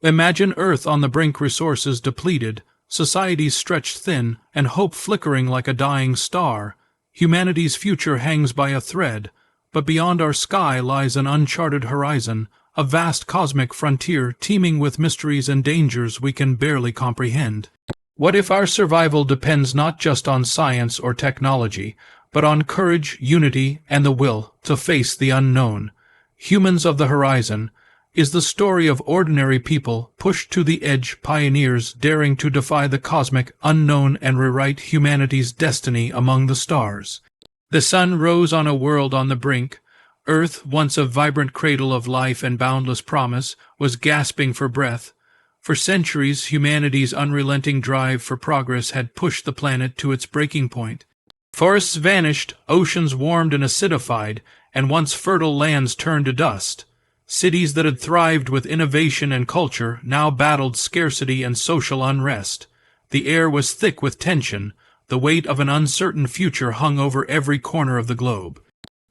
Imagine Earth on the brink, resources depleted, societies stretched thin, and hope flickering like a dying star. Humanity's future hangs by a thread, but beyond our sky lies an uncharted horizon, a vast cosmic frontier teeming with mysteries and dangers we can barely comprehend. What if our survival depends not just on science or technology, but on courage, unity, and the will to face the unknown? Humans of the Horizon is the story of ordinary people pushed to the edge, pioneers daring to defy the cosmic unknown and rewrite humanity's destiny among the stars. The sun rose on a world on the brink. Earth, once a vibrant cradle of life and boundless promise, was gasping for breath. For centuries, humanity's unrelenting drive for progress had pushed the planet to its breaking point. Forests vanished, oceans warmed and acidified, and once fertile lands turned to dust. Cities that had thrived with innovation and culture now battled scarcity and social unrest. The air was thick with tension. The weight of an uncertain future hung over every corner of the globe.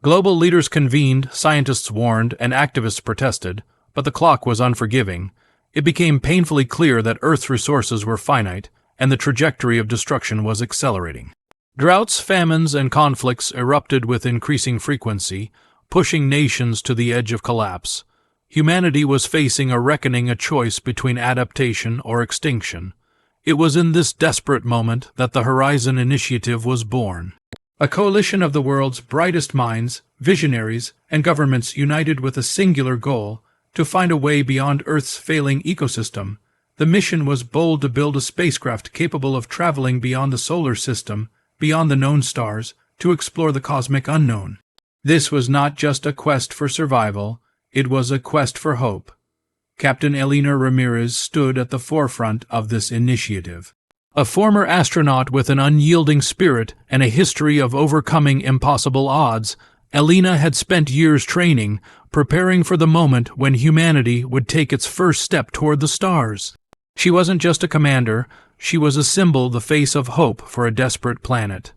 Global leaders convened, scientists warned, and activists protested, but the clock was unforgiving. It became painfully clear that Earth's resources were finite, and the trajectory of destruction was accelerating. Droughts, famines, and conflicts erupted with increasing frequency, pushing nations to the edge of collapse. Humanity was facing a reckoning, a choice between adaptation or extinction. It was in this desperate moment that the Horizon Initiative was born. A coalition of the world's brightest minds, visionaries, and governments united with a singular goal: to find a way beyond Earth's failing ecosystem. The mission was bold: to build a spacecraft capable of traveling beyond the solar system, beyond the known stars, to explore the cosmic unknown. This was not just a quest for survival, it was a quest for hope. Captain Elena Ramirez stood at the forefront of this initiative. A former astronaut with an unyielding spirit and a history of overcoming impossible odds, Elena had spent years training, preparing for the moment when humanity would take its first step toward the stars. She wasn't just a commander, she was a symbol, the face of hope for a desperate planet.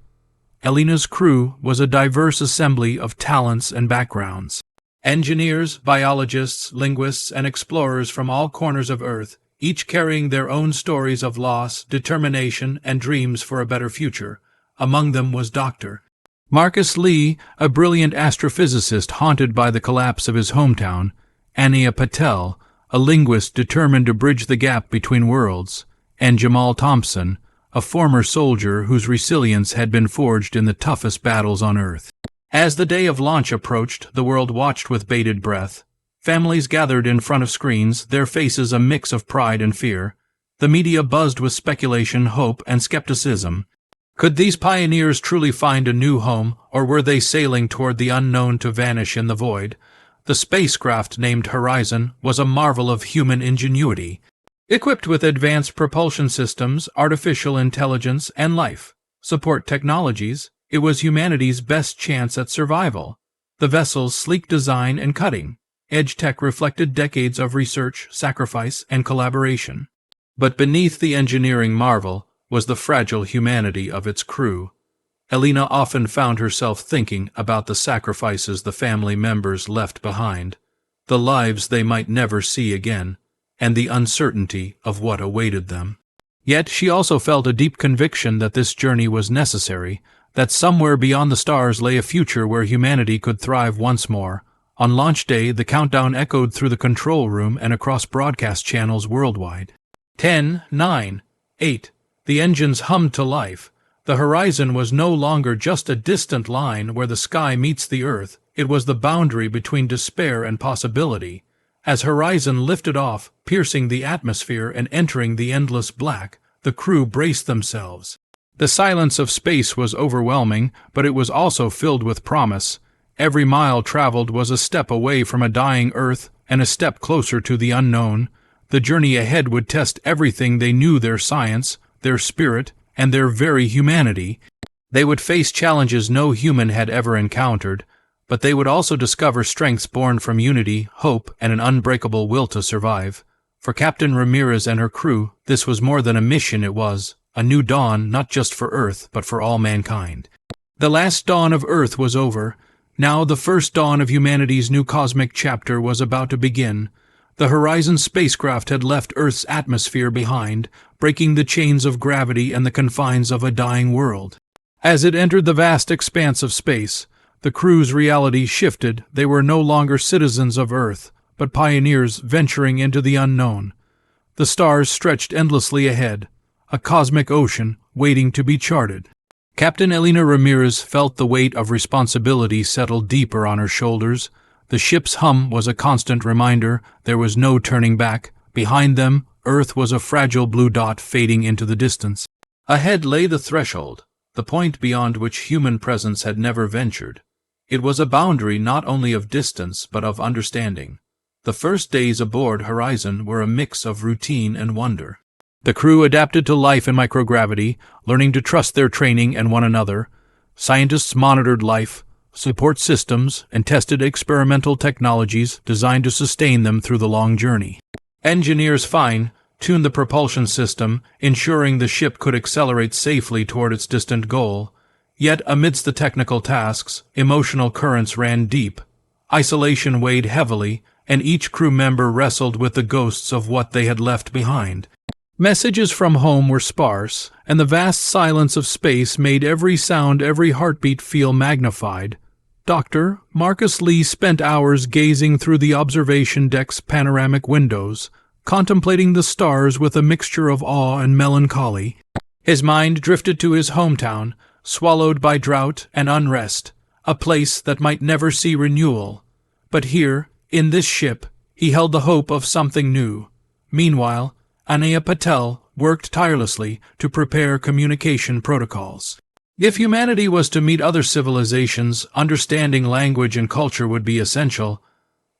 Elena's crew was a diverse assembly of talents and backgrounds. Engineers, biologists, linguists, and explorers from all corners of Earth, each carrying their own stories of loss, determination, and dreams for a better future. Among them was Dr. Marcus Lee, a brilliant astrophysicist haunted by the collapse of his hometown; Ania Patel, a linguist determined to bridge the gap between worlds; and Jamal Thompson, a former soldier whose resilience had been forged in the toughest battles on Earth. As the day of launch approached, the world watched with bated breath. Families gathered in front of screens, their faces a mix of pride and fear. The media buzzed with speculation, hope, and skepticism. Could these pioneers truly find a new home, or were they sailing toward the unknown to vanish in the void? The spacecraft named Horizon was a marvel of human ingenuity. Equipped with advanced propulsion systems, artificial intelligence, and life support technologies, it was humanity's best chance at survival. The vessel's sleek design and cutting-edge tech reflected decades of research, sacrifice, and collaboration. But beneath the engineering marvel was the fragile humanity of its crew. Elena often found herself thinking about the sacrifices the family members left behind, the lives they might never see again, and the uncertainty of what awaited them. Yet she also felt a deep conviction that this journey was necessary, that somewhere beyond the stars lay a future where humanity could thrive once more. On launch day, the countdown echoed through the control room and across broadcast channels worldwide. 10, 9, 8. The engines hummed to life. The horizon was no longer just a distant line where the sky meets the earth. It was the boundary between despair and possibility. As Horizon lifted off, piercing the atmosphere and entering the endless black, the crew braced themselves. The silence of space was overwhelming, but it was also filled with promise. Every mile traveled was a step away from a dying Earth and a step closer to the unknown. The journey ahead would test everything they knew: their science, their spirit, and their very humanity. They would face challenges no human had ever encountered, but they would also discover strengths born from unity, hope, and an unbreakable will to survive. For Captain Ramirez and her crew, this was more than a mission. It was a new dawn, not just for Earth, but for all mankind. The last dawn of Earth was over. Now the first dawn of humanity's new cosmic chapter was about to begin. The Horizon spacecraft had left Earth's atmosphere behind, breaking the chains of gravity and the confines of a dying world. As it entered the vast expanse of space, the crew's reality shifted. They were no longer citizens of Earth, but pioneers venturing into the unknown. The stars stretched endlessly ahead, a cosmic ocean waiting to be charted. Captain Elena Ramirez felt the weight of responsibility settle deeper on her shoulders. The ship's hum was a constant reminder there was no turning back. Behind them, Earth was a fragile blue dot fading into the distance. Ahead lay the threshold, the point beyond which human presence had never ventured. It was a boundary not only of distance but of understanding. The first days aboard Horizon were a mix of routine and wonder. The crew adapted to life in microgravity, learning to trust their training and one another. Scientists monitored life, support systems, and tested experimental technologies designed to sustain them through the long journey. Engineers fine-tuned the propulsion system, ensuring the ship could accelerate safely toward its distant goal. Yet, amidst the technical tasks, emotional currents ran deep. Isolation weighed heavily, and each crew member wrestled with the ghosts of what they had left behind. Messages from home were sparse, and the vast silence of space made every sound, every heartbeat feel magnified. Dr. Marcus Lee spent hours gazing through the observation deck's panoramic windows, contemplating the stars with a mixture of awe and melancholy. His mind drifted to his hometown, swallowed by drought and unrest, a place that might never see renewal. But here, in this ship, he held the hope of something new. Meanwhile, Anaya Patel worked tirelessly to prepare communication protocols. If humanity was to meet other civilizations, understanding language and culture would be essential.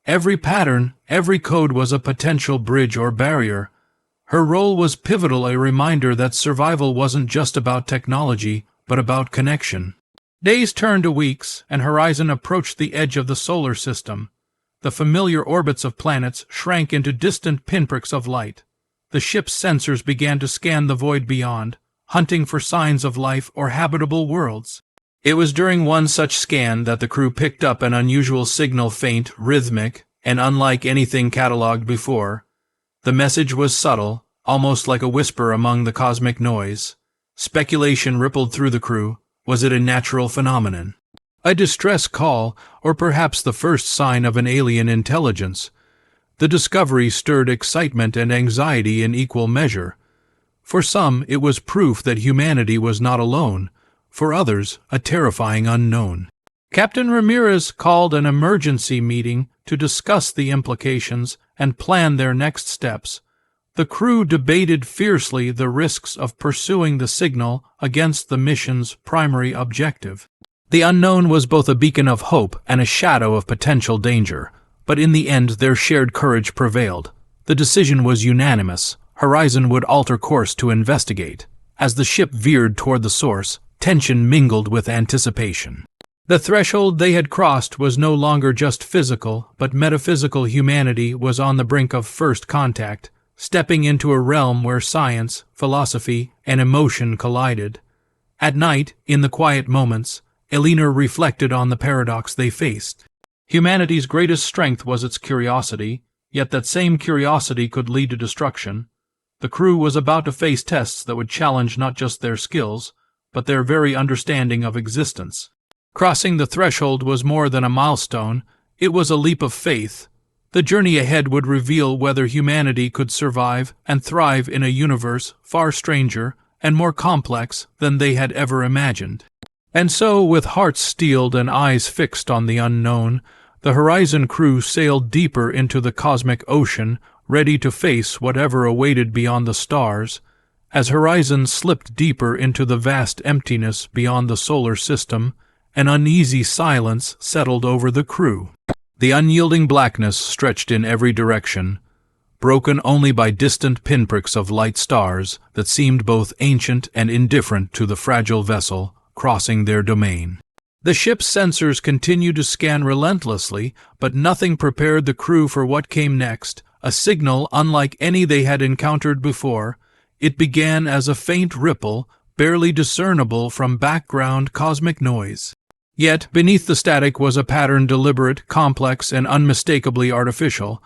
Every pattern, every code was a potential bridge or barrier. Her role was pivotal, a reminder that survival wasn't just about technology, but about connection. Days turned to weeks, and Horizon approached the edge of the solar system. The familiar orbits of planets shrank into distant pinpricks of light. The ship's sensors began to scan the void beyond, hunting for signs of life or habitable worlds. It was during one such scan that the crew picked up an unusual signal, faint, rhythmic, and unlike anything catalogued before. The message was subtle, almost like a whisper among the cosmic noise. Speculation rippled through the crew. Was it a natural phenomenon? A distress call, or perhaps the first sign of an alien intelligence? The discovery stirred excitement and anxiety in equal measure. For some, it was proof that humanity was not alone. For others, a terrifying unknown. Captain Ramirez called an emergency meeting to discuss the implications and plan their next steps. The crew debated fiercely the risks of pursuing the signal against the mission's primary objective. The unknown was both a beacon of hope and a shadow of potential danger, but in the end their shared courage prevailed. The decision was unanimous. Horizon would alter course to investigate. As the ship veered toward the source, tension mingled with anticipation. The threshold they had crossed was no longer just physical, but metaphysical. Humanity was on the brink of first contact, stepping into a realm where science, philosophy, and emotion collided. At night, in the quiet moments, Elena reflected on the paradox they faced. Humanity's greatest strength was its curiosity, yet that same curiosity could lead to destruction. The crew was about to face tests that would challenge not just their skills, but their very understanding of existence. Crossing the threshold was more than a milestone, it was a leap of faith. The journey ahead would reveal whether humanity could survive and thrive in a universe far stranger and more complex than they had ever imagined. And so, with hearts steeled and eyes fixed on the unknown, the Horizon crew sailed deeper into the cosmic ocean, ready to face whatever awaited beyond the stars. As Horizon slipped deeper into the vast emptiness beyond the solar system, an uneasy silence settled over the crew. The unyielding blackness stretched in every direction, broken only by distant pinpricks of light stars that seemed both ancient and indifferent to the fragile vessel crossing their domain. The ship's sensors continued to scan relentlessly, but nothing prepared the crew for what came next, a signal unlike any they had encountered before. It began as a faint ripple, barely discernible from background cosmic noise. Yet beneath the static was a pattern deliberate, complex, and unmistakably artificial.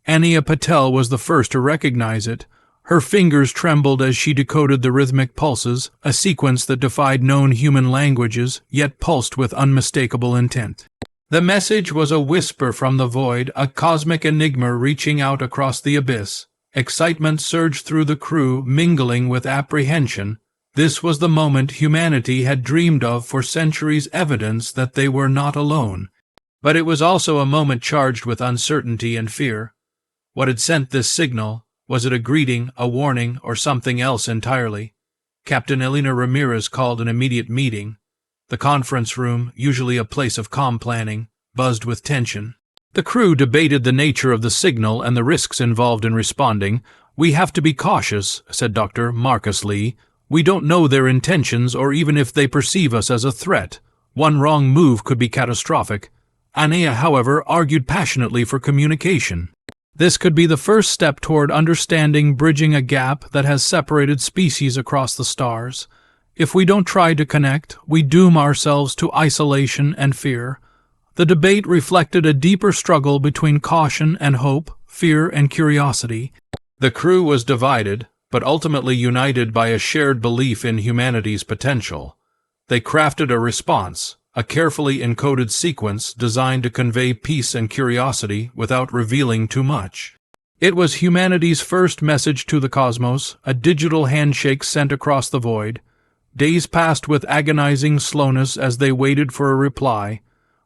Ania Patel was the first to recognize it. Her fingers trembled as she decoded the rhythmic pulses, a sequence that defied known human languages, yet pulsed with unmistakable intent. The message was a whisper from the void, a cosmic enigma reaching out across the abyss. Excitement surged through the crew, mingling with apprehension. This was the moment humanity had dreamed of for centuries, evidence that they were not alone. But it was also a moment charged with uncertainty and fear. What had sent this signal? Was it a greeting, a warning, or something else entirely? Captain Elena Ramirez called an immediate meeting. The conference room, usually a place of calm planning, buzzed with tension. The crew debated the nature of the signal and the risks involved in responding. "We have to be cautious," said Dr. Marcus Lee. "We don't know their intentions or even if they perceive us as a threat. One wrong move could be catastrophic." Anea, however, argued passionately for communication. This could be the first step toward understanding, bridging a gap that has separated species across the stars. If we don't try to connect, we doom ourselves to isolation and fear. The debate reflected a deeper struggle between caution and hope, fear and curiosity. The crew was divided, but ultimately united by a shared belief in humanity's potential. They crafted a response, a carefully encoded sequence designed to convey peace and curiosity without revealing too much. It was humanity's first message to the cosmos, a digital handshake sent across the void. Days passed with agonizing slowness as they waited for a reply.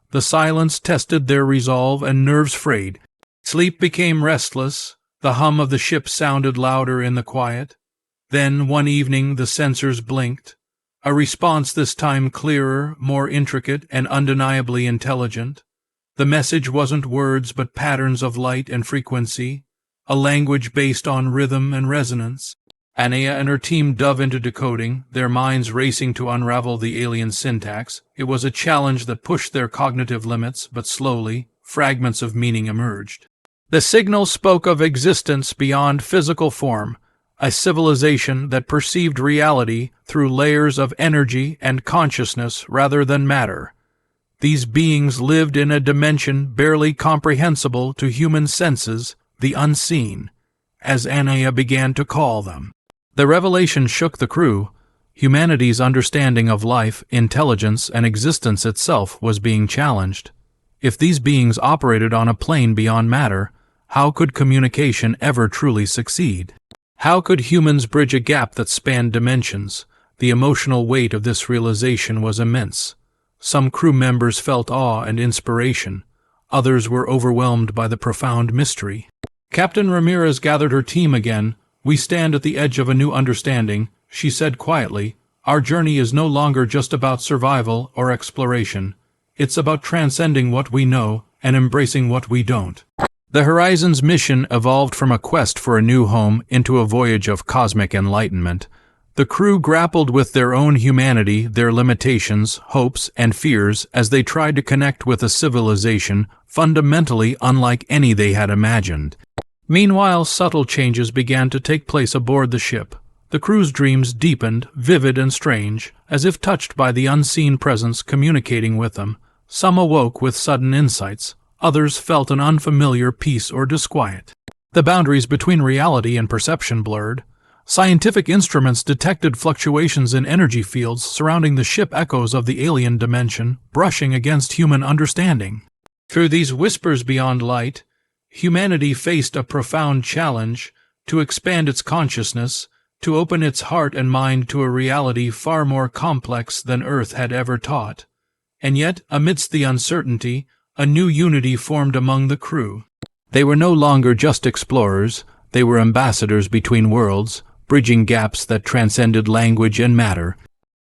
The silence tested their resolve and nerves frayed. Sleep became restless. The hum of the ship sounded louder in the quiet. Then, one evening, the sensors blinked. A response this time clearer, more intricate, and undeniably intelligent. The message wasn't words but patterns of light and frequency, a language based on rhythm and resonance. Anea and her team dove into decoding, their minds racing to unravel the alien syntax. It was a challenge that pushed their cognitive limits, but slowly, fragments of meaning emerged. The signal spoke of existence beyond physical form, a civilization that perceived reality through layers of energy and consciousness rather than matter. These beings lived in a dimension barely comprehensible to human senses, the unseen, as Anea began to call them. The revelation shook the crew. Humanity's understanding of life, intelligence, and existence itself was being challenged. If these beings operated on a plane beyond matter, how could communication ever truly succeed? How could humans bridge a gap that spanned dimensions? The emotional weight of this realization was immense. Some crew members felt awe and inspiration. Others were overwhelmed by the profound mystery. Captain Ramirez gathered her team again. "We stand at the edge of a new understanding," she said quietly. "Our journey is no longer just about survival or exploration. It's about transcending what we know and embracing what we don't." The Horizon's mission evolved from a quest for a new home into a voyage of cosmic enlightenment. The crew grappled with their own humanity, their limitations, hopes, and fears as they tried to connect with a civilization fundamentally unlike any they had imagined. Meanwhile, subtle changes began to take place aboard the ship. The crew's dreams deepened, vivid and strange, as if touched by the unseen presence communicating with them. Some awoke with sudden insights. Others felt an unfamiliar peace or disquiet. The boundaries between reality and perception blurred. Scientific instruments detected fluctuations in energy fields surrounding the ship, echoes of the alien dimension, brushing against human understanding. Through these whispers beyond light, humanity faced a profound challenge: to expand its consciousness, to open its heart and mind to a reality far more complex than Earth had ever taught. And yet, amidst the uncertainty, a new unity formed among the crew. They were no longer just explorers, they were ambassadors between worlds, bridging gaps that transcended language and matter.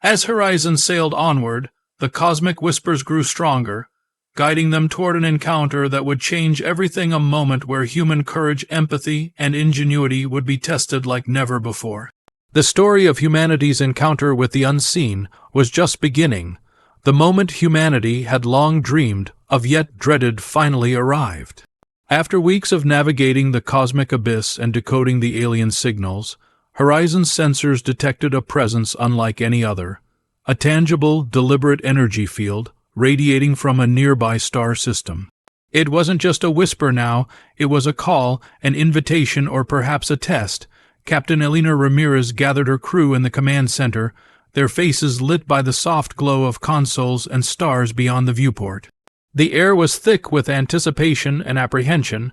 As Horizon sailed onward, the cosmic whispers grew stronger, guiding them toward an encounter that would change everything, a moment where human courage, empathy, and ingenuity would be tested like never before. The story of humanity's encounter with the unseen was just beginning. The moment humanity had long dreamed of yet dreaded finally arrived. After weeks of navigating the cosmic abyss and decoding the alien signals, Horizon's sensors detected a presence unlike any other, a tangible, deliberate energy field radiating from a nearby star system. It wasn't just a whisper now, it was a call, an invitation, or perhaps a test. Captain Elena Ramirez gathered her crew in the command center, their faces lit by the soft glow of consoles and stars beyond the viewport. The air was thick with anticipation and apprehension.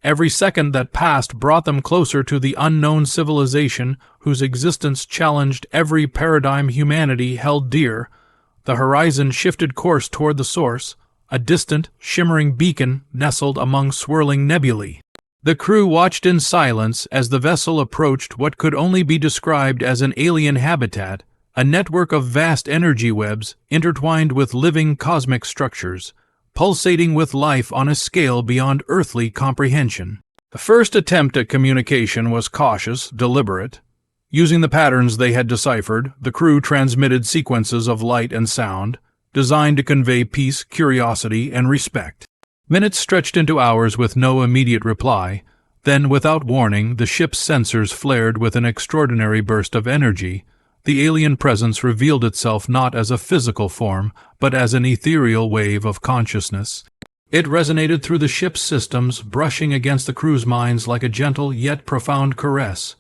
Every second that passed brought them closer to the unknown civilization whose existence challenged every paradigm humanity held dear. The horizon shifted course toward the source, a distant, shimmering beacon nestled among swirling nebulae. The crew watched in silence as the vessel approached what could only be described as an alien habitat, a network of vast energy webs intertwined with living cosmic structures, pulsating with life on a scale beyond earthly comprehension. The first attempt at communication was cautious, deliberate. Using the patterns they had deciphered, the crew transmitted sequences of light and sound, designed to convey peace, curiosity, and respect. Minutes stretched into hours with no immediate reply. Then, without warning, the ship's sensors flared with an extraordinary burst of energy. The alien presence revealed itself not as a physical form, but as an ethereal wave of consciousness. It resonated through the ship's systems, brushing against the crew's minds like a gentle yet profound caress.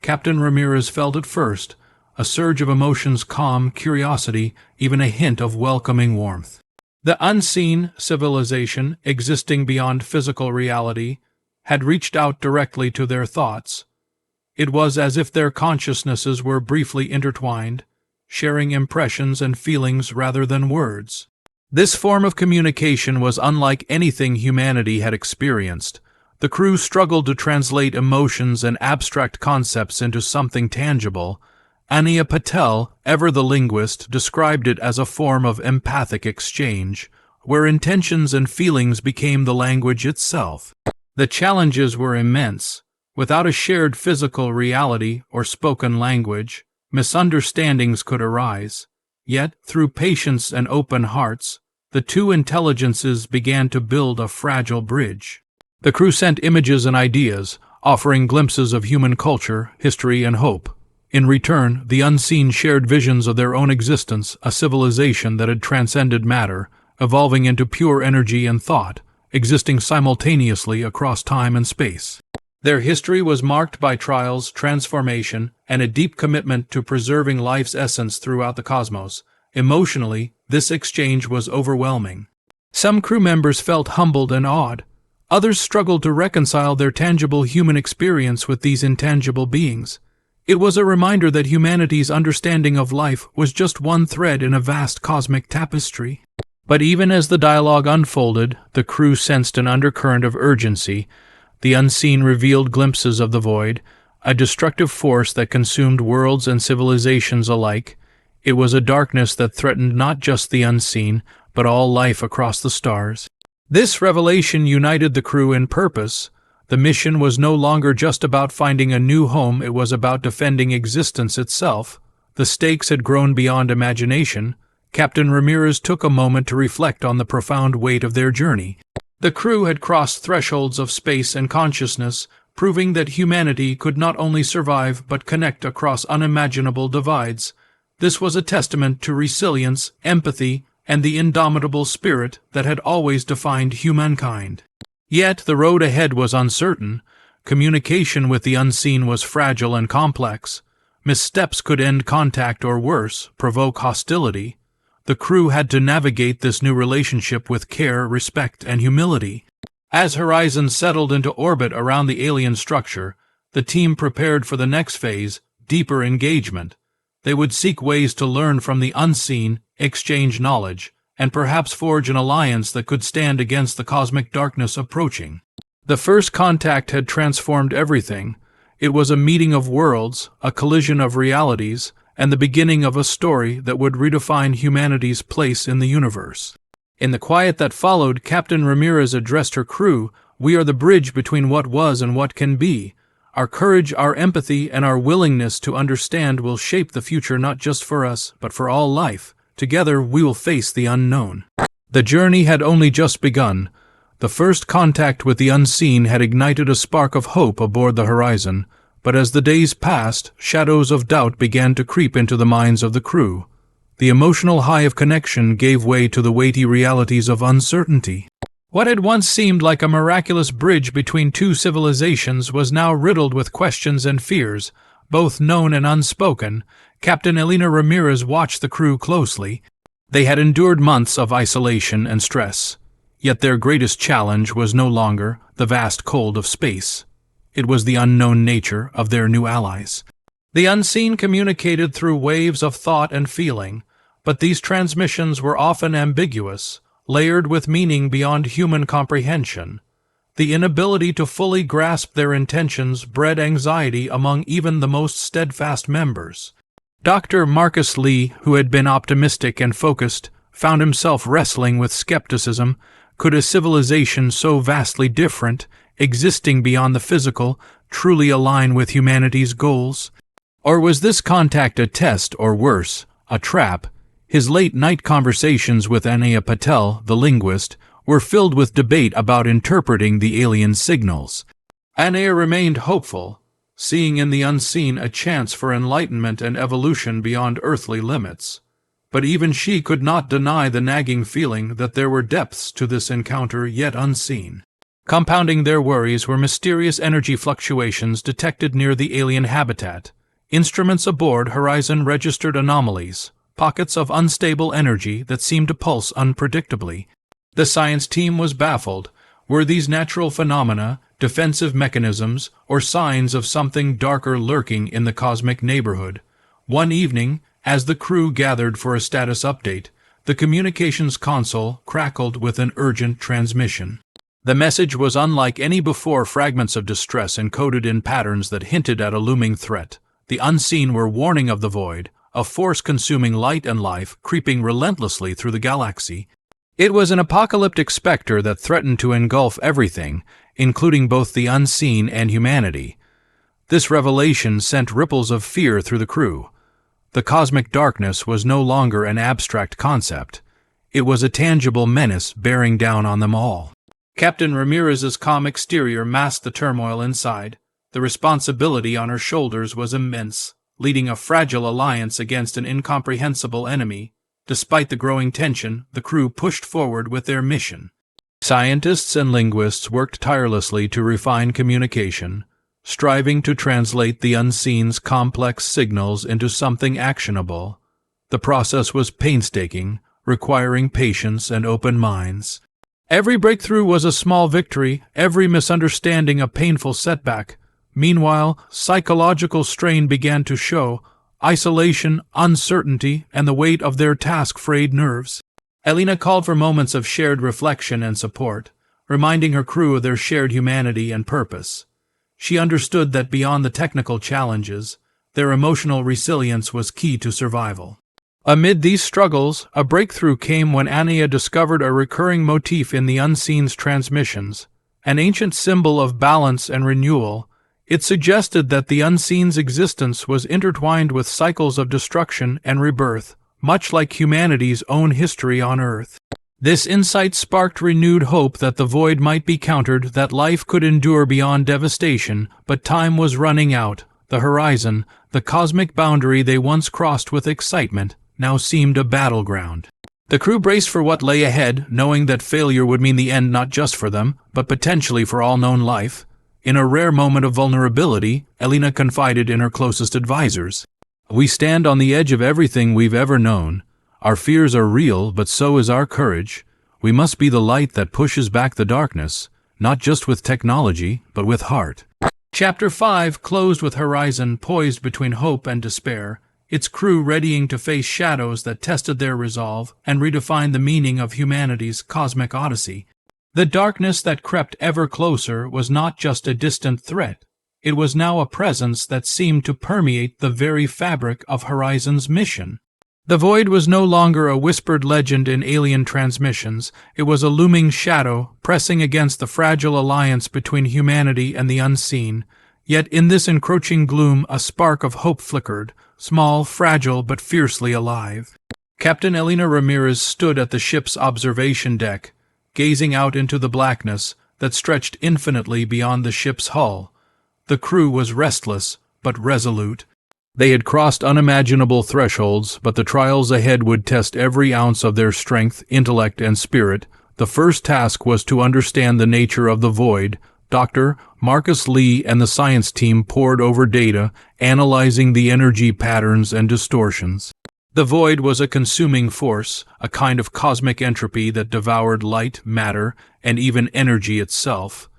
Captain Ramirez felt it first, a surge of emotions, calm, curiosity, even a hint of welcoming warmth. The unseen civilization, existing beyond physical reality, had reached out directly to their thoughts. It was as if their consciousnesses were briefly intertwined, sharing impressions and feelings rather than words. This form of communication was unlike anything humanity had experienced. The crew struggled to translate emotions and abstract concepts into something tangible. Ania Patel, ever the linguist, described it as a form of empathic exchange, where intentions and feelings became the language itself. The challenges were immense. Without a shared physical reality or spoken language, misunderstandings could arise. Yet, through patience and open hearts, the two intelligences began to build a fragile bridge. The crew sent images and ideas, offering glimpses of human culture, history, and hope. In return, the unseen shared visions of their own existence, a civilization that had transcended matter, evolving into pure energy and thought, existing simultaneously across time and space. Their history was marked by trials, transformation, and a deep commitment to preserving life's essence throughout the cosmos. Emotionally, this exchange was overwhelming. Some crew members felt humbled and awed. Others struggled to reconcile their tangible human experience with these intangible beings. It was a reminder that humanity's understanding of life was just one thread in a vast cosmic tapestry. But even as the dialogue unfolded, the crew sensed an undercurrent of urgency. The unseen revealed glimpses of the void, a destructive force that consumed worlds and civilizations alike. It was a darkness that threatened not just the unseen, but all life across the stars. This revelation united the crew in purpose. The mission was no longer just about finding a new home, it was about defending existence itself. The stakes had grown beyond imagination. Captain Ramirez took a moment to reflect on the profound weight of their journey. The crew had crossed thresholds of space and consciousness, proving that humanity could not only survive but connect across unimaginable divides. This was a testament to resilience, empathy, and the indomitable spirit that had always defined humankind. Yet the road ahead was uncertain. Communication with the unseen was fragile and complex. Missteps could end contact or worse, provoke hostility. The crew had to navigate this new relationship with care, respect, and humility. As Horizon settled into orbit around the alien structure, the team prepared for the next phase, deeper engagement. They would seek ways to learn from the unseen, exchange knowledge, and perhaps forge an alliance that could stand against the cosmic darkness approaching. The first contact had transformed everything. It was a meeting of worlds, a collision of realities, and the beginning of a story that would redefine humanity's place in the universe. In the quiet that followed, Captain Ramirez addressed her crew. "We are the bridge between what was and what can be. Our courage, our empathy, and our willingness to understand will shape the future not just for us, but for all life. Together, we will face the unknown." The journey had only just begun. The first contact with the unseen had ignited a spark of hope aboard the Horizon, but as the days passed, shadows of doubt began to creep into the minds of the crew. The emotional high of connection gave way to the weighty realities of uncertainty. What had once seemed like a miraculous bridge between two civilizations was now riddled with questions and fears, both known and unspoken. Captain Elena Ramirez watched the crew closely. They had endured months of isolation and stress, yet their greatest challenge was no longer the vast cold of space. It was the unknown nature of their new allies. The unseen communicated through waves of thought and feeling, but these transmissions were often ambiguous, layered with meaning beyond human comprehension. The inability to fully grasp their intentions bred anxiety among even the most steadfast members. Dr. Marcus Lee, who had been optimistic and focused, found himself wrestling with skepticism. Could a civilization so vastly different, existing beyond the physical, truly align with humanity's goals? Or was this contact a test, or worse, a trap? His late-night conversations with Anaya Patel, the linguist, were filled with debate about interpreting the alien signals. Anaya remained hopeful, seeing in the unseen a chance for enlightenment and evolution beyond earthly limits. But even she could not deny the nagging feeling that there were depths to this encounter yet unseen. Compounding their worries were mysterious energy fluctuations detected near the alien habitat. Instruments aboard Horizon registered anomalies, pockets of unstable energy that seemed to pulse unpredictably. The science team was baffled. Were these natural phenomena, defensive mechanisms, or signs of something darker lurking in the cosmic neighborhood? One evening, as the crew gathered for a status update, the communications console crackled with an urgent transmission. The message was unlike any before, fragments of distress encoded in patterns that hinted at a looming threat. The unseen were warning of the void, a force consuming light and life, creeping relentlessly through the galaxy. It was an apocalyptic specter that threatened to engulf everything, including both the unseen and humanity. This revelation sent ripples of fear through the crew. The cosmic darkness was no longer an abstract concept. It was a tangible menace bearing down on them all. Captain Ramirez's calm exterior masked the turmoil inside. The responsibility on her shoulders was immense, leading a fragile alliance against an incomprehensible enemy. Despite the growing tension, the crew pushed forward with their mission. Scientists and linguists worked tirelessly to refine communication, striving to translate the unseen's complex signals into something actionable. The process was painstaking, requiring patience and open minds. Every breakthrough was a small victory, every misunderstanding a painful setback. Meanwhile, psychological strain began to show. Isolation, uncertainty, and the weight of their task frayed nerves. Elena called for moments of shared reflection and support, reminding her crew of their shared humanity and purpose. She understood that beyond the technical challenges, their emotional resilience was key to survival. Amid these struggles, a breakthrough came when Anaya discovered a recurring motif in the unseen's transmissions, an ancient symbol of balance and renewal. It suggested that the unseen's existence was intertwined with cycles of destruction and rebirth, much like humanity's own history on Earth. This insight sparked renewed hope that the void might be countered, that life could endure beyond devastation, but time was running out. The horizon, the cosmic boundary they once crossed with excitement, now seemed a battleground. The crew braced for what lay ahead, knowing that failure would mean the end not just for them, but potentially for all known life. In a rare moment of vulnerability, Elena confided in her closest advisors. "We stand on the edge of everything we've ever known. Our fears are real, but so is our courage. We must be the light that pushes back the darkness, not just with technology, but with heart." Chapter 5 closed with Horizon poised between hope and despair, its crew readying to face shadows that tested their resolve and redefined the meaning of humanity's cosmic odyssey. The darkness that crept ever closer was not just a distant threat. It was now a presence that seemed to permeate the very fabric of Horizon's mission. The void was no longer a whispered legend in alien transmissions. It was a looming shadow, pressing against the fragile alliance between humanity and the unseen. Yet in this encroaching gloom a spark of hope flickered, small, fragile, but fiercely alive. Captain Elena Ramirez stood at the ship's observation deck, gazing out into the blackness that stretched infinitely beyond the ship's hull. The crew was restless, but resolute. They had crossed unimaginable thresholds, but the trials ahead would test every ounce of their strength, intellect, and spirit. The first task was to understand the nature of the void. Dr. Marcus Lee and the science team pored over data, analyzing the energy patterns and distortions. The void was a consuming force, a kind of cosmic entropy that devoured light, matter, and even energy itself.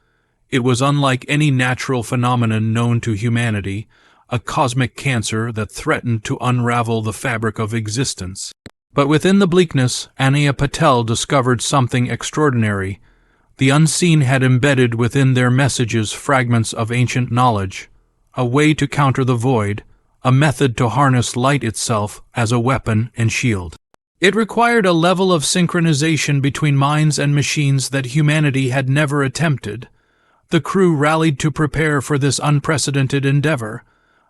It was unlike any natural phenomenon known to humanity, a cosmic cancer that threatened to unravel the fabric of existence. But within the bleakness, Anaya Patel discovered something extraordinary. The unseen had embedded within their messages fragments of ancient knowledge, a way to counter the void, a method to harness light itself as a weapon and shield. It required a level of synchronization between minds and machines that humanity had never attempted. The crew rallied to prepare for this unprecedented endeavor.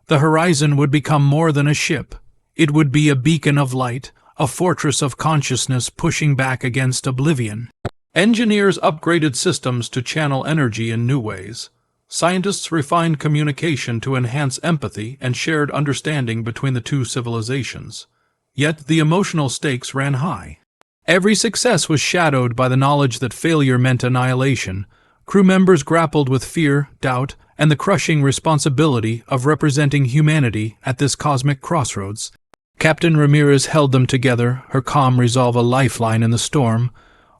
The Horizon would become more than a ship. It would be a beacon of light, a fortress of consciousness pushing back against oblivion. Engineers upgraded systems to channel energy in new ways. Scientists refined communication to enhance empathy and shared understanding between the two civilizations. Yet the emotional stakes ran high. Every success was shadowed by the knowledge that failure meant annihilation. Crew members grappled with fear, doubt, and the crushing responsibility of representing humanity at this cosmic crossroads. Captain Ramirez held them together, her calm resolve a lifeline in the storm.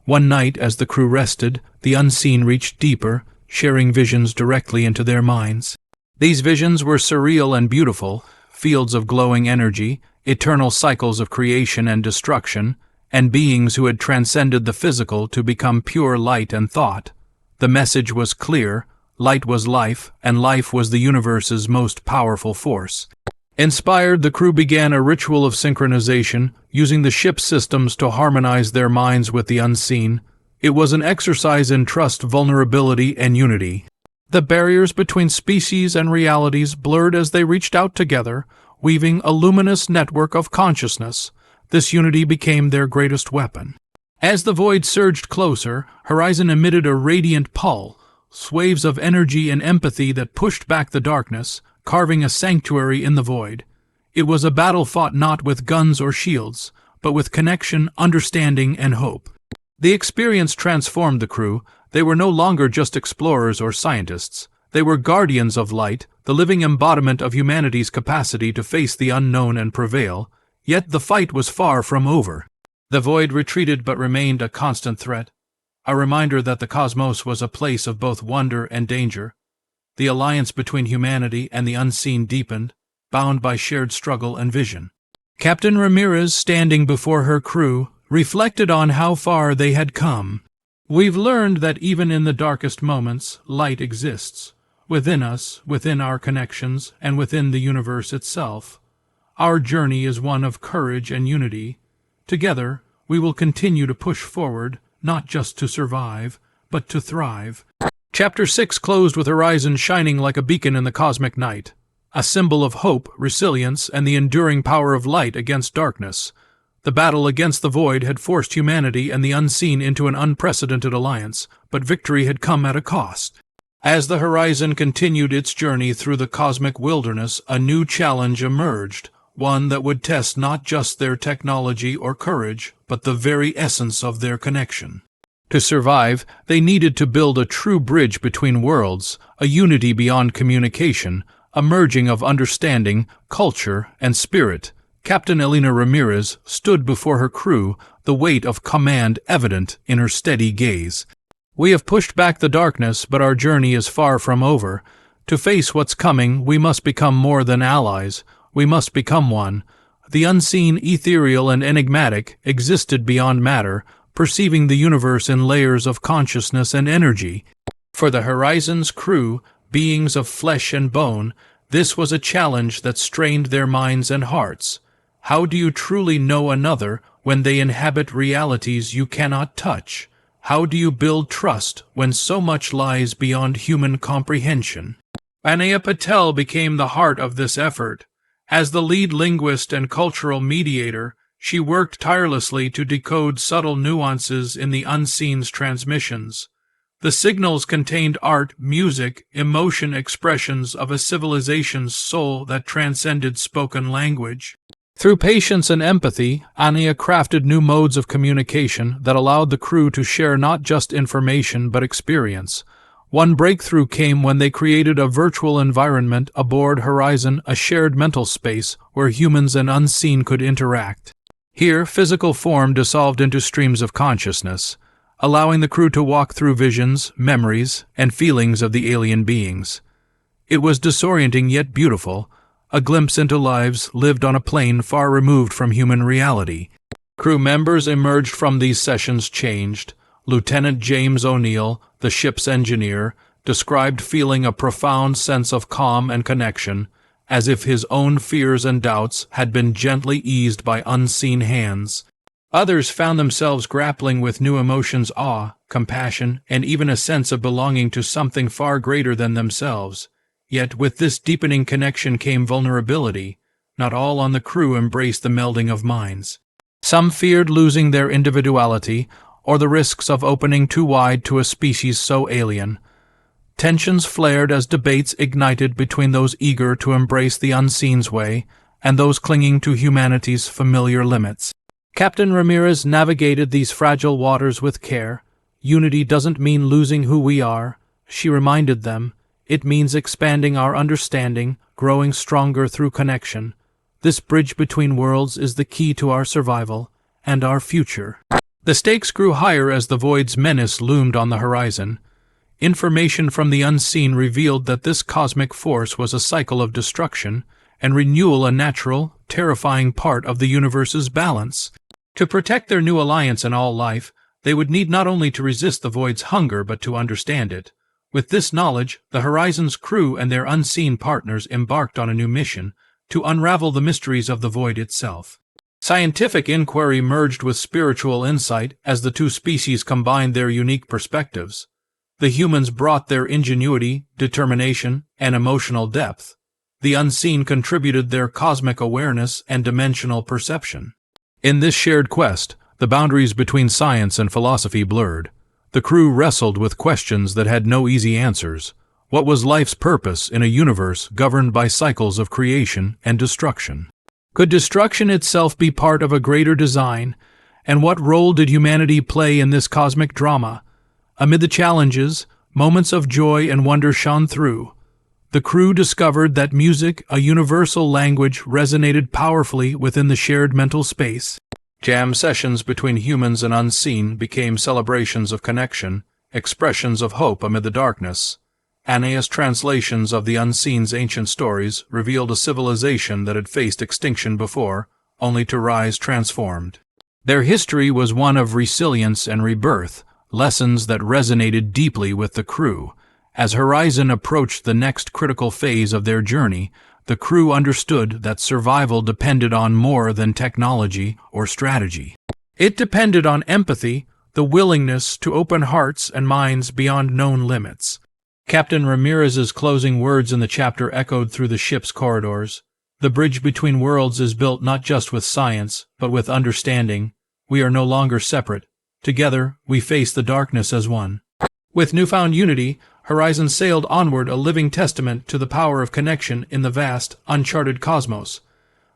One night, as the crew rested, the unseen reached deeper, sharing visions directly into their minds. These visions were surreal and beautiful, fields of glowing energy, eternal cycles of creation and destruction, and beings who had transcended the physical to become pure light and thought. The message was clear: light was life, and life was the universe's most powerful force. Inspired, the crew began a ritual of synchronization, using the ship's systems to harmonize their minds with the unseen. It was an exercise in trust, vulnerability, and unity. The barriers between species and realities blurred as they reached out together, weaving a luminous network of consciousness. This unity became their greatest weapon. As the void surged closer, Horizon emitted a radiant pull, waves of energy and empathy that pushed back the darkness, carving a sanctuary in the void. It was a battle fought not with guns or shields, but with connection, understanding, and hope. The experience transformed the crew. They were no longer just explorers or scientists. They were guardians of light, the living embodiment of humanity's capacity to face the unknown and prevail. Yet the fight was far from over. The void retreated but remained a constant threat, a reminder that the cosmos was a place of both wonder and danger. The alliance between humanity and the unseen deepened, bound by shared struggle and vision. Captain Ramirez, standing before her crew, reflected on how far they had come. We've learned that even in the darkest moments, light exists, within us, within our connections, and within the universe itself. Our journey is one of courage and unity. Together, we will continue to push forward, not just to survive, but to thrive. Chapter 6 closed with Horizon shining like a beacon in the cosmic night, a symbol of hope, resilience, and the enduring power of light against darkness. The battle against the void had forced humanity and the unseen into an unprecedented alliance, but victory had come at a cost. As the Horizon continued its journey through the cosmic wilderness, a new challenge emerged, one that would test not just their technology or courage, but the very essence of their connection. To survive, they needed to build a true bridge between worlds, a unity beyond communication, a merging of understanding, culture, and spirit. Captain Elena Ramirez stood before her crew, the weight of command evident in her steady gaze. We have pushed back the darkness, but our journey is far from over. To face what's coming, we must become more than allies. We must become one. The unseen, ethereal, and enigmatic existed beyond matter, perceiving the universe in layers of consciousness and energy. For the Horizon's crew, beings of flesh and bone, this was a challenge that strained their minds and hearts. How do you truly know another when they inhabit realities you cannot touch? How do you build trust when so much lies beyond human comprehension? Anaya Patel became the heart of this effort. As the lead linguist and cultural mediator, she worked tirelessly to decode subtle nuances in the unseen's transmissions. The signals contained art, music, emotion expressions of a civilization's soul that transcended spoken language. Through patience and empathy, Anya crafted new modes of communication that allowed the crew to share not just information but experience. One breakthrough came when they created a virtual environment aboard Horizon, a shared mental space where humans and unseen could interact. Here, physical form dissolved into streams of consciousness, allowing the crew to walk through visions, memories, and feelings of the alien beings. It was disorienting yet beautiful, a glimpse into lives lived on a plane far removed from human reality. Crew members emerged from these sessions changed. Lieutenant James O'Neill, the ship's engineer, described feeling a profound sense of calm and connection, as if his own fears and doubts had been gently eased by unseen hands. Others found themselves grappling with new emotions: awe, compassion, and even a sense of belonging to something far greater than themselves. Yet with this deepening connection came vulnerability. Not all on the crew embraced the melding of minds. Some feared losing their individuality, or the risks of opening too wide to a species so alien. Tensions flared as debates ignited between those eager to embrace the unseen's way and those clinging to humanity's familiar limits. Captain Ramirez navigated these fragile waters with care. Unity doesn't mean losing who we are, she reminded them. It means expanding our understanding, growing stronger through connection. This bridge between worlds is the key to our survival and our future. The stakes grew higher as the void's menace loomed on the horizon. Information from the unseen revealed that this cosmic force was a cycle of destruction and renewal, a natural, terrifying part of the universe's balance. To protect their new alliance and all life, they would need not only to resist the void's hunger but to understand it. With this knowledge, the Horizon's crew and their unseen partners embarked on a new mission to unravel the mysteries of the void itself. Scientific inquiry merged with spiritual insight as the two species combined their unique perspectives. The humans brought their ingenuity, determination, and emotional depth. The unseen contributed their cosmic awareness and dimensional perception. In this shared quest, the boundaries between science and philosophy blurred. The crew wrestled with questions that had no easy answers. What was life's purpose in a universe governed by cycles of creation and destruction? Could destruction itself be part of a greater design? And what role did humanity play in this cosmic drama? Amid the challenges, moments of joy and wonder shone through. The crew discovered that music, a universal language, resonated powerfully within the shared mental space. Jam sessions between humans and unseen became celebrations of connection, expressions of hope amid the darkness. Anya's translations of the unseen's ancient stories revealed a civilization that had faced extinction before, only to rise transformed. Their history was one of resilience and rebirth, lessons that resonated deeply with the crew. As Horizon approached the next critical phase of their journey, the crew understood that survival depended on more than technology or strategy. It depended on empathy, the willingness to open hearts and minds beyond known limits. Captain Ramirez's closing words in the chapter echoed through the ship's corridors. The bridge between worlds is built not just with science, but with understanding. We are no longer separate. Together, we face the darkness as one. With newfound unity, Horizon sailed onward, a living testament to the power of connection in the vast, uncharted cosmos.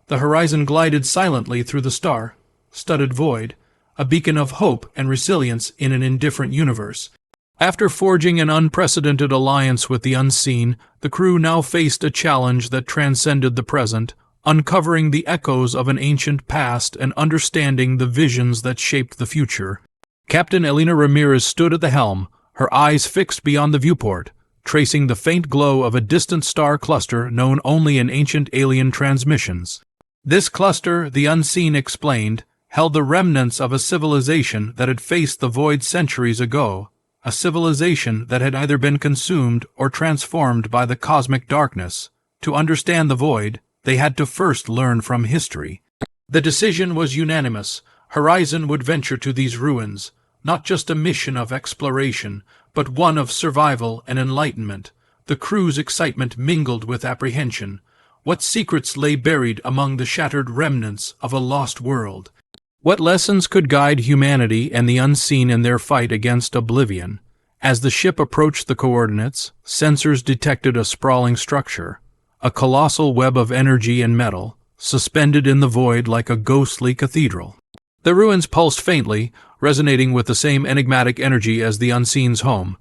The Horizon glided silently through the star-studded void, a beacon of hope and resilience in an indifferent universe. After forging an unprecedented alliance with the unseen, the crew now faced a challenge that transcended the present, uncovering the echoes of an ancient past and understanding the visions that shaped the future. Captain Elena Ramirez stood at the helm, her eyes fixed beyond the viewport, tracing the faint glow of a distant star cluster known only in ancient alien transmissions. This cluster, the unseen explained, held the remnants of a civilization that had faced the void centuries ago, a civilization that had either been consumed or transformed by the cosmic darkness. To understand the void, they had to first learn from history. The decision was unanimous. Horizon would venture to these ruins, not just a mission of exploration, but one of survival and enlightenment. The crew's excitement mingled with apprehension. What secrets lay buried among the shattered remnants of a lost world? What lessons could guide humanity and the unseen in their fight against oblivion? As the ship approached the coordinates, sensors detected a sprawling structure, a colossal web of energy and metal, suspended in the void like a ghostly cathedral. The ruins pulsed faintly, resonating with the same enigmatic energy as the Unseen's home.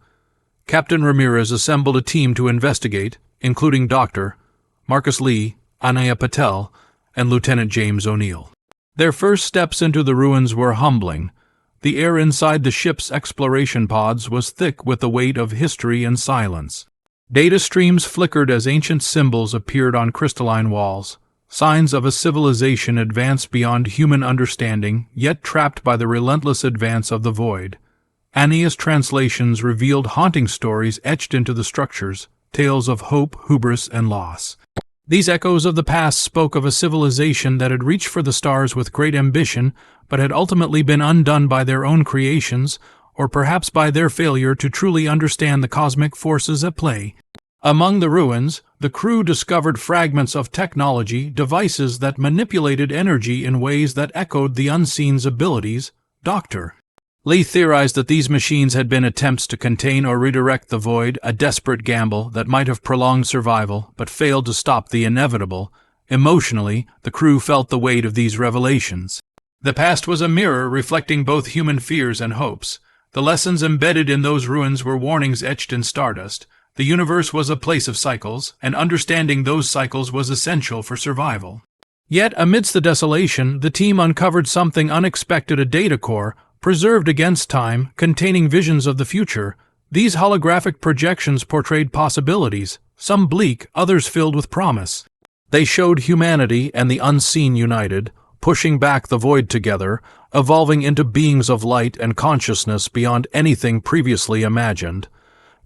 Captain Ramirez assembled a team to investigate, including Dr. Marcus Lee, Anaya Patel, and Lieutenant James O'Neill. Their first steps into the ruins were humbling. The air inside the ship's exploration pods was thick with the weight of history and silence. Data streams flickered as ancient symbols appeared on crystalline walls, signs of a civilization advanced beyond human understanding, yet trapped by the relentless advance of the void. Anaya's translations revealed haunting stories etched into the structures, tales of hope, hubris, and loss. These echoes of the past spoke of a civilization that had reached for the stars with great ambition, but had ultimately been undone by their own creations, or perhaps by their failure to truly understand the cosmic forces at play. Among the ruins, the crew discovered fragments of technology, devices that manipulated energy in ways that echoed the Unseen's abilities. Dr. Lee theorized that these machines had been attempts to contain or redirect the void, a desperate gamble that might have prolonged survival, but failed to stop the inevitable. Emotionally, the crew felt the weight of these revelations. The past was a mirror reflecting both human fears and hopes. The lessons embedded in those ruins were warnings etched in stardust. The universe was a place of cycles, and understanding those cycles was essential for survival. Yet, amidst the desolation, the team uncovered something unexpected: a data core, preserved against time, containing visions of the future. These holographic projections portrayed possibilities, some bleak, others filled with promise. They showed humanity and the unseen united, pushing back the void together, evolving into beings of light and consciousness beyond anything previously imagined.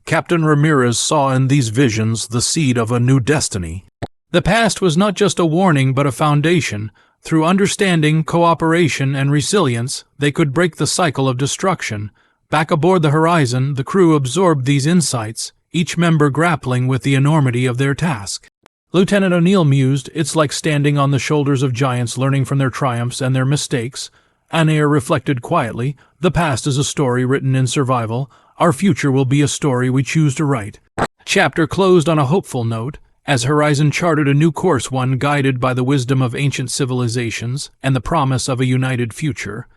Captain Ramirez saw in these visions the seed of a new destiny. The past was not just a warning but a foundation. Through understanding, cooperation, and resilience, they could break the cycle of destruction. Back aboard the Horizon, the crew absorbed these insights, each member grappling with the enormity of their task. Lieutenant O'Neill mused, "It's like standing on the shoulders of giants, learning from their triumphs and their mistakes." Anaya reflected quietly, "The past is a story written in survival. Our future will be a story we choose to write." Chapter closed on a hopeful note, as Horizon charted a new course, one guided by the wisdom of ancient civilizations and the promise of a united future.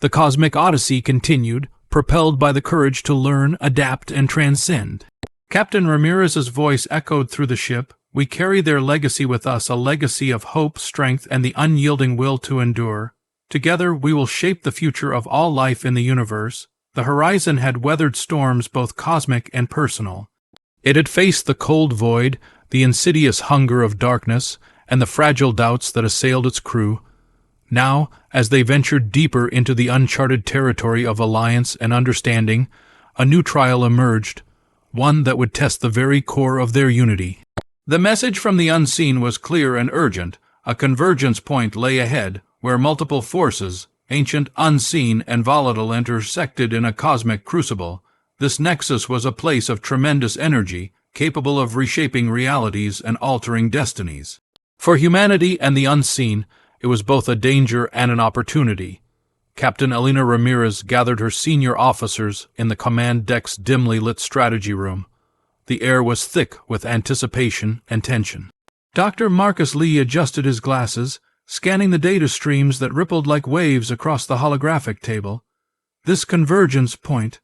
The cosmic odyssey continued, propelled by the courage to learn, adapt, and transcend. Captain Ramirez's voice echoed through the ship. "We carry their legacy with us, a legacy of hope, strength, and the unyielding will to endure. Together we will shape the future of all life in the universe." The Horizon had weathered storms both cosmic and personal. It had faced the cold void, the insidious hunger of darkness, and the fragile doubts that assailed its crew. Now, as they ventured deeper into the uncharted territory of alliance and understanding, a new trial emerged, one that would test the very core of their unity. The message from the unseen was clear and urgent. A convergence point lay ahead, where multiple forces, ancient, unseen, and volatile, intersected in a cosmic crucible. This nexus was a place of tremendous energy, capable of reshaping realities and altering destinies. For humanity and the unseen, it was both a danger and an opportunity. Captain Elena Ramirez gathered her senior officers in the command deck's dimly lit strategy room. The air was thick with anticipation and tension. Dr. Marcus Lee adjusted his glasses, scanning the data streams that rippled like waves across the holographic table. "This convergence point,"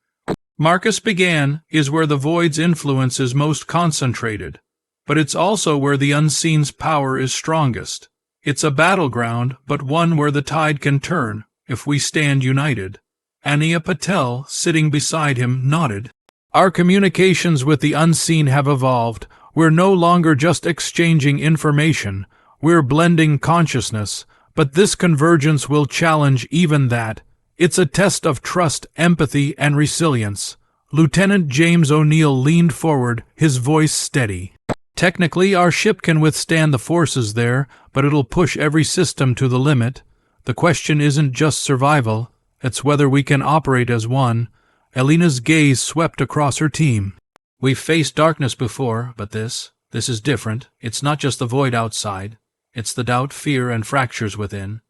Marcus began, "is where the void's influence is most concentrated, but it's also where the unseen's power is strongest. It's a battleground, but one where the tide can turn, if we stand united." Anaya Patel, sitting beside him, nodded. "Our communications with the unseen have evolved. We're no longer just exchanging information. We're blending consciousness, but this convergence will challenge even that. It's a test of trust, empathy, and resilience." Lieutenant James O'Neill leaned forward, his voice steady. "Technically, our ship can withstand the forces there, but it'll push every system to the limit. The question isn't just survival, it's whether we can operate as one." Elena's gaze swept across her team. "We've faced darkness before, but this is different. It's not just the void outside. It's the doubt, fear, and fractures within.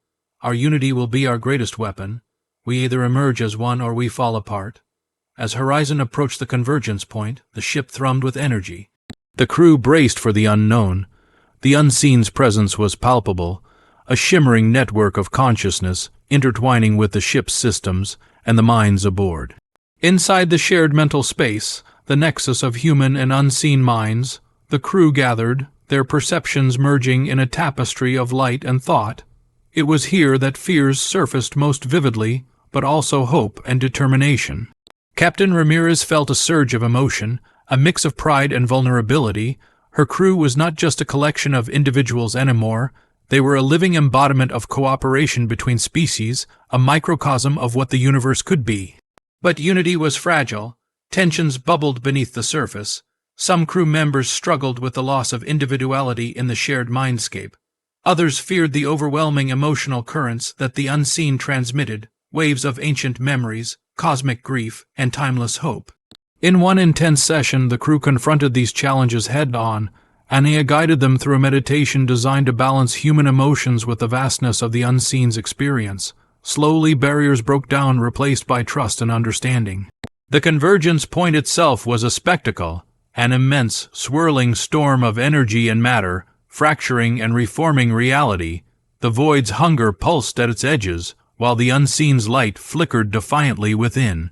Our unity will be our greatest weapon. We either emerge as one or we fall apart." As Horizon approached the convergence point, the ship thrummed with energy. The crew braced for the unknown. The unseen's presence was palpable, a shimmering network of consciousness intertwining with the ship's systems and the minds aboard. Inside the shared mental space, the nexus of human and unseen minds, the crew gathered, their perceptions merging in a tapestry of light and thought. It was here that fears surfaced most vividly, but also hope and determination. Captain Ramirez felt a surge of emotion, a mix of pride and vulnerability. Her crew was not just a collection of individuals anymore. They were a living embodiment of cooperation between species, a microcosm of what the universe could be. But unity was fragile. Tensions bubbled beneath the surface. Some crew members struggled with the loss of individuality in the shared mindscape. Others feared the overwhelming emotional currents that the unseen transmitted, waves of ancient memories, cosmic grief, and timeless hope. In one intense session, the crew confronted these challenges head-on. Ania guided them through a meditation designed to balance human emotions with the vastness of the unseen's experience. Slowly, barriers broke down, replaced by trust and understanding. The convergence point itself was a spectacle, an immense, swirling storm of energy and matter, fracturing and reforming reality. The void's hunger pulsed at its edges, while the unseen's light flickered defiantly within.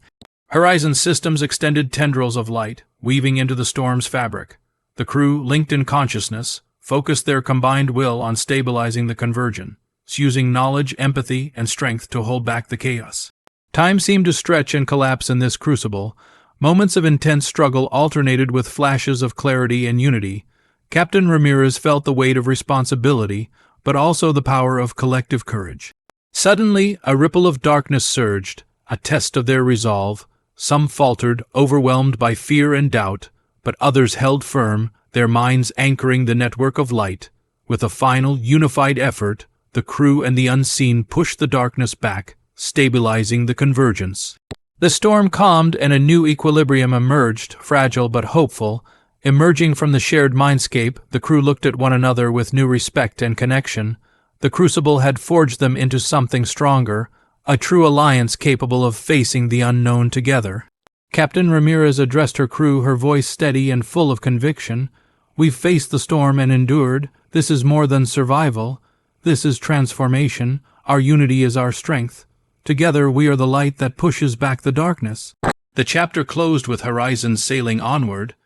Horizon systems extended tendrils of light, weaving into the storm's fabric. The crew, linked in consciousness, focused their combined will on stabilizing the convergence, using knowledge, empathy, and strength to hold back the chaos. Time seemed to stretch and collapse in this crucible. Moments of intense struggle alternated with flashes of clarity and unity. Captain Ramirez felt the weight of responsibility, but also the power of collective courage. Suddenly, a ripple of darkness surged, a test of their resolve. Some faltered, overwhelmed by fear and doubt, but others held firm, their minds anchoring the network of light. With a final, unified effort, the crew and the unseen pushed the darkness back, stabilizing the convergence. The storm calmed and a new equilibrium emerged, fragile but hopeful. Emerging from the shared mindscape, the crew looked at one another with new respect and connection. The crucible had forged them into something stronger, a true alliance capable of facing the unknown together. Captain Ramirez addressed her crew, her voice steady and full of conviction. "We've faced the storm and endured. This is more than survival. This is transformation. Our unity is our strength. Together we are the light that pushes back the darkness." The chapter closed with Horizon sailing onward,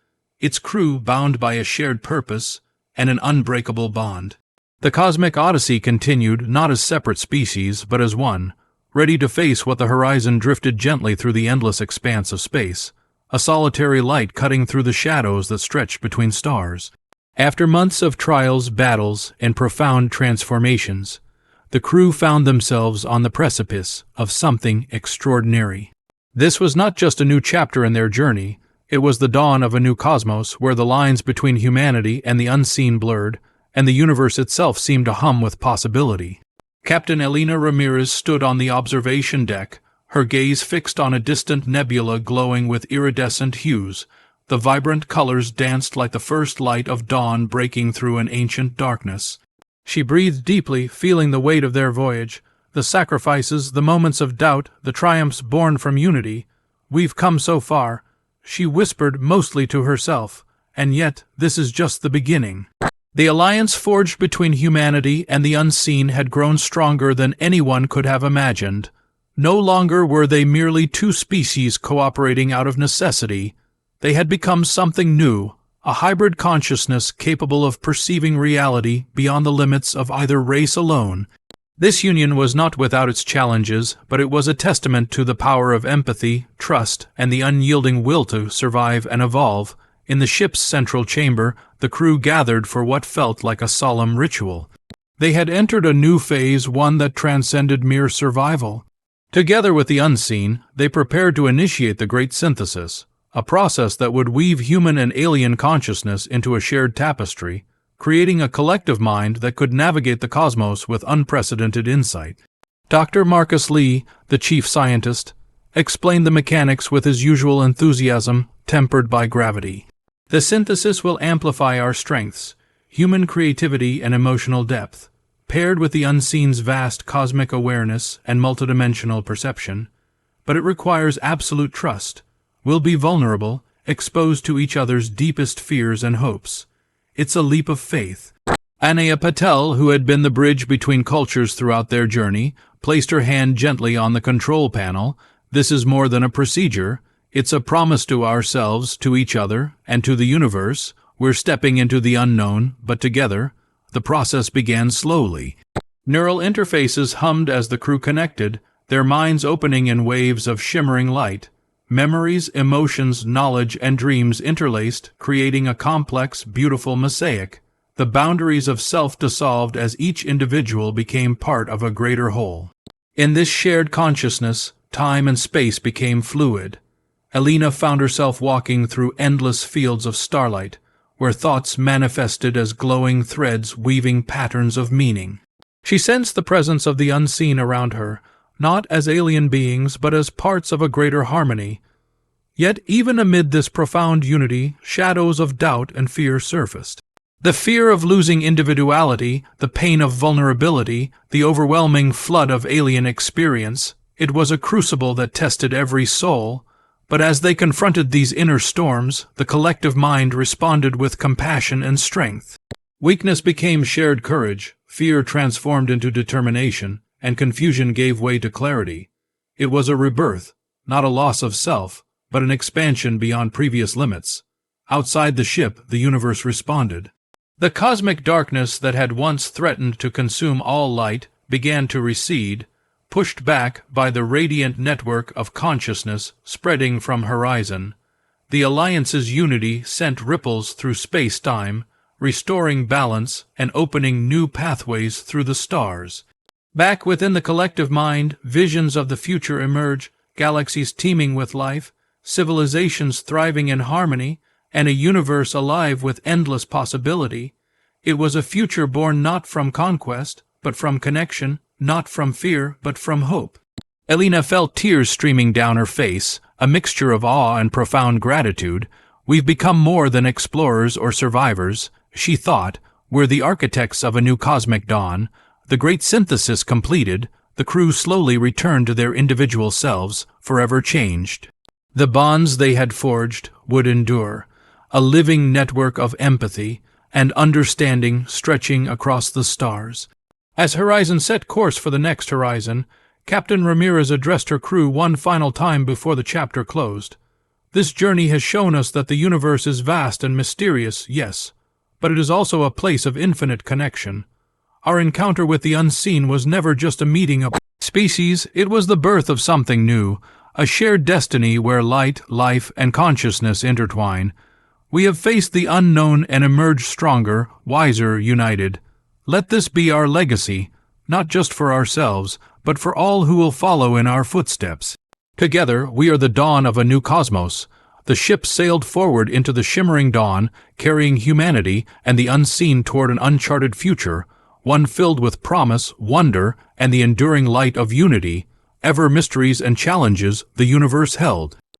its crew bound by a shared purpose and an unbreakable bond. The cosmic odyssey continued, not as separate species, but as one, ready to face what the horizon drifted gently through the endless expanse of space, a solitary light cutting through the shadows that stretched between stars. After months of trials, battles, and profound transformations, the crew found themselves on the precipice of something extraordinary. This was not just a new chapter in their journey, it was the dawn of a new cosmos where the lines between humanity and the unseen blurred, and the universe itself seemed to hum with possibility. Captain Elena Ramirez stood on the observation deck, her gaze fixed on a distant nebula glowing with iridescent hues. The vibrant colors danced like the first light of dawn breaking through an ancient darkness. She breathed deeply, feeling the weight of their voyage, the sacrifices, the moments of doubt, the triumphs born from unity. "We've come so far," she whispered mostly to herself, "and yet this is just the beginning." The alliance forged between humanity and the unseen had grown stronger than anyone could have imagined. No longer were they merely two species cooperating out of necessity. They had become something new, a hybrid consciousness capable of perceiving reality beyond the limits of either race alone. This union was not without its challenges, but it was a testament to the power of empathy, trust, and the unyielding will to survive and evolve. In the ship's central chamber, the crew gathered for what felt like a solemn ritual. They had entered a new phase, one that transcended mere survival. Together with the unseen, they prepared to initiate the Great Synthesis, a process that would weave human and alien consciousness into a shared tapestry, creating a collective mind that could navigate the cosmos with unprecedented insight. Dr. Marcus Lee, the chief scientist, explained the mechanics with his usual enthusiasm, tempered by gravity. "The synthesis will amplify our strengths, human creativity and emotional depth, paired with the unseen's vast cosmic awareness and multidimensional perception. But it requires absolute trust. We'll be vulnerable, exposed to each other's deepest fears and hopes. It's a leap of faith." Anaya Patel, who had been the bridge between cultures throughout their journey, placed her hand gently on the control panel. This is more than a procedure. It's a promise to ourselves, to each other, and to the universe. We're stepping into the unknown, but together. The process began slowly. Neural interfaces hummed as the crew connected, their minds opening in waves of shimmering light. Memories, emotions, knowledge, and dreams interlaced, creating a complex, beautiful mosaic. The boundaries of self dissolved as each individual became part of a greater whole. In this shared consciousness, time and space became fluid. Elena found herself walking through endless fields of starlight, where thoughts manifested as glowing threads weaving patterns of meaning. She sensed the presence of the unseen around her, not as alien beings, but as parts of a greater harmony. Yet even amid this profound unity, shadows of doubt and fear surfaced. The fear of losing individuality, the pain of vulnerability, the overwhelming flood of alien experience. It was a crucible that tested every soul. But as they confronted these inner storms, the collective mind responded with compassion and strength. Weakness became shared courage, fear transformed into determination, and confusion gave way to clarity. It was a rebirth, not a loss of self, but an expansion beyond previous limits. Outside the ship, the universe responded. The cosmic darkness that had once threatened to consume all light began to recede, pushed back by the radiant network of consciousness spreading from horizon. The Alliance's unity sent ripples through space-time, restoring balance and opening new pathways through the stars. Back within the collective mind, visions of the future emerge, galaxies teeming with life, civilizations thriving in harmony, and a universe alive with endless possibility. It was a future born not from conquest, but from connection, not from fear, but from hope. Elena felt tears streaming down her face, a mixture of awe and profound gratitude. We've become more than explorers or survivors, she thought. We're the architects of a new cosmic dawn. The great synthesis completed, the crew slowly returned to their individual selves, forever changed. The bonds they had forged would endure, a living network of empathy and understanding stretching across the stars. As Horizon set course for the next horizon, Captain Ramirez addressed her crew one final time before the chapter closed. This journey has shown us that the universe is vast and mysterious, yes, but it is also a place of infinite connection. Our encounter with the unseen was never just a meeting of species, it was the birth of something new, a shared destiny where light, life, and consciousness intertwine. We have faced the unknown and emerged stronger, wiser, united. Let this be our legacy, not just for ourselves, but for all who will follow in our footsteps. Together, we are the dawn of a new cosmos. The ship sailed forward into the shimmering dawn, carrying humanity and the unseen toward an uncharted future, one filled with promise, wonder, and the enduring light of unity. Ever mysteries and challenges the universe held.